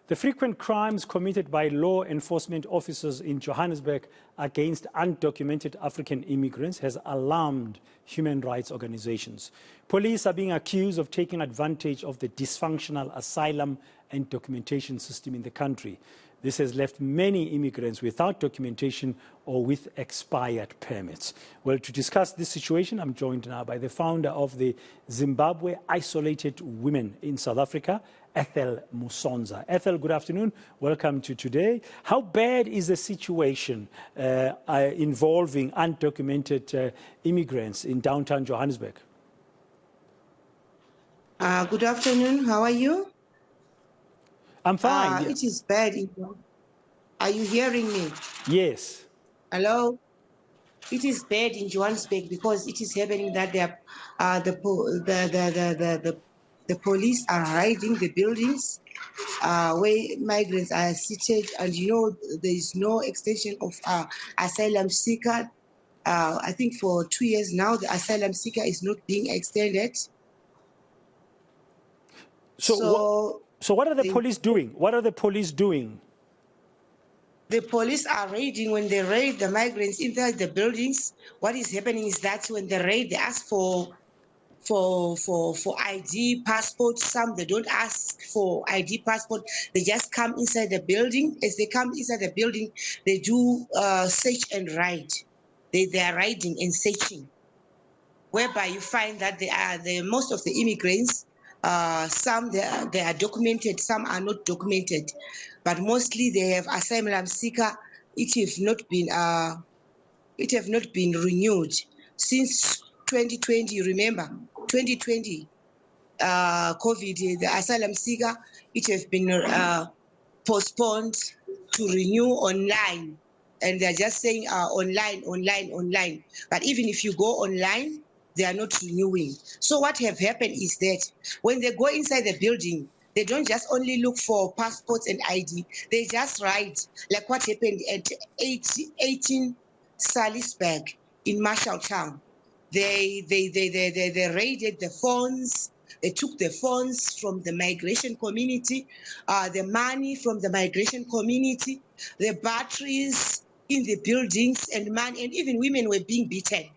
The frequent crimes committed by law enforcement officers in Johannesburg against undocumented African immigrants has alarmed human rights organizations. Police are being accused of taking advantage of the dysfunctional asylum and documentation system in the country. This has left many immigrants without documentation or with expired permits. Well, to discuss this situation, I'm joined now by the founder of the Zimbabwe Isolated Women in South Africa, Ethel Musonza. Ethel, good afternoon. Welcome to today. How bad is the situation involving undocumented immigrants in downtown Johannesburg? Good afternoon. How are you? I'm fine. It is bad. Are you hearing me? Yes. Hello? It is bad in Johannesburg because it is happening that the police are raiding the buildings where migrants are seated, and there is no extension of asylum seeker. I think for 2 years now, the asylum seeker is not being extended. So what are the police doing? What are the police doing? The police are raiding. When they raid the migrants inside the buildings, what is happening is that when they raid, they ask for ID, passport. Some they don't ask for ID, passport. They just come inside the building. As they come inside the building, they do search and raid. They are raiding and searching, whereby you find that most of the immigrants. Some they are documented, some are not documented, but mostly they have asylum seeker. It have not been renewed since 2020. You remember 2020, COVID, the asylum seeker. It has been postponed to renew online, and they're just saying online. But even if you go online, they are not renewing. So what have happened is that when they go inside the building, they don't just only look for passports and ID. They just write, like what happened at 18 Salisbury in Marshalltown. They raided the phones. They took the phones from the migration community, the money from the migration community, the batteries in the buildings, and even women were being beaten.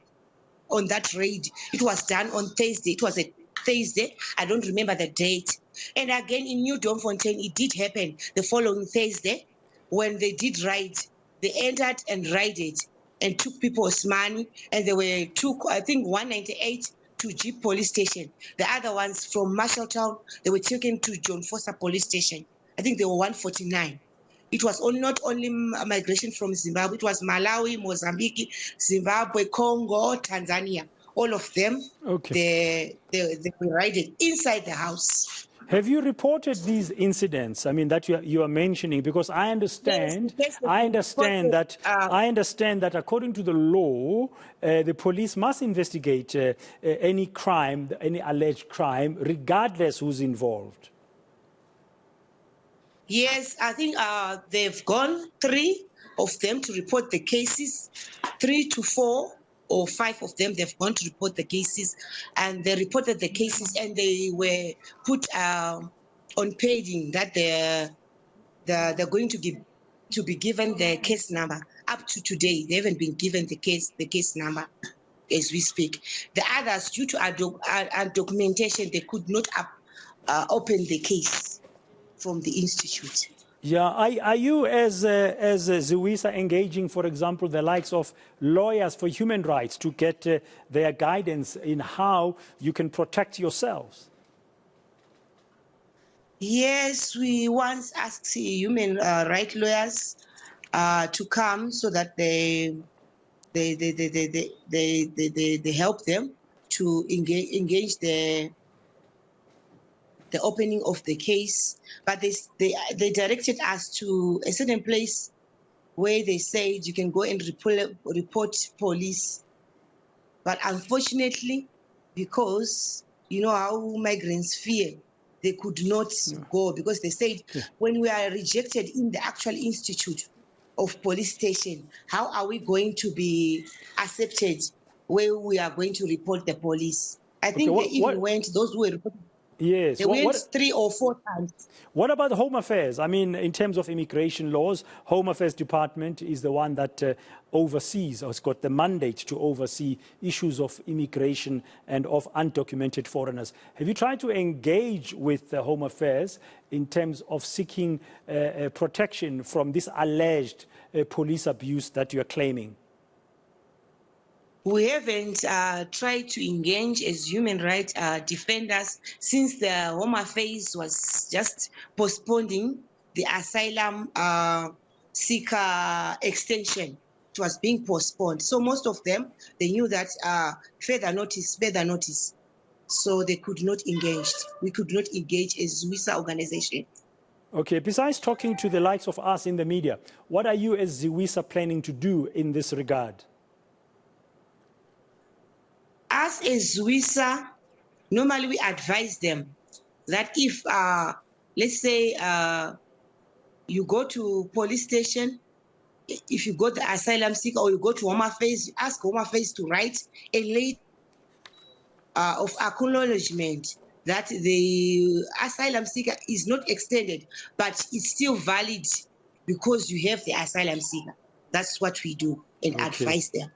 On that raid, it was done on Thursday. It was a Thursday. I don't remember the date. And again in New Domfontein, it did happen the following Thursday when they did raid. They entered and raided and took people's money, and they took, I think, 198 to Jeep police station. The other ones from Marshalltown, they were taken to John Foster police station. I think they were 149. It was not only migration from Zimbabwe, it was Malawi, Mozambique, Zimbabwe, Congo, Tanzania. All of them, they were raided inside the house. Have you reported these incidents? I mean, that you are mentioning, because I understand that according to the law, the police must investigate any crime, any alleged crime, regardless who's involved. Yes, I think they've gone 3 of them to report the cases, 3 to 4 or 5 of them, they've gone to report the cases, and they reported the cases, and they were put on paging that they're going to be given the case number. Up to today, they haven't been given the case number as we speak. The others, due to documentation, they could not open the case from the institute. Yeah, are you as Ziwisa engaging, for example, the likes of lawyers for human rights to get their guidance in how you can protect yourselves? Yes, we once asked human rights lawyers to come so that they help them to engage the opening of the case, but they directed us to a certain place where they said you can go and report police. But unfortunately, because you know how migrants fear, they could not go, because they said when we are rejected in the actual institute of police station, how are we going to be accepted where we are going to report the police? I think they even went, those who were reporting. Yes. They went 3 or 4 times. What about Home Affairs? I mean, in terms of immigration laws, Home Affairs Department is the one that oversees, or has got the mandate to oversee issues of immigration and of undocumented foreigners. Have you tried to engage with Home Affairs in terms of seeking protection from this alleged police abuse that you're claiming? We haven't tried to engage as human rights defenders since the Home Affairs was just postponing the asylum seeker extension. It was being postponed. So most of them, they knew that further notice. So they could not engage. We could not engage as ZIWISA organization. Okay, besides talking to the likes of us in the media, what are you as ZIWISA planning to do in this regard? Us as ZIWISA, normally we advise them that if, let's say, you go to police station, if you go to the asylum seeker or you go to Home Affairs, you ask Home Affairs to write a letter of acknowledgement that the asylum seeker is not extended, but it's still valid because you have the asylum seeker. That's what we do and advise them.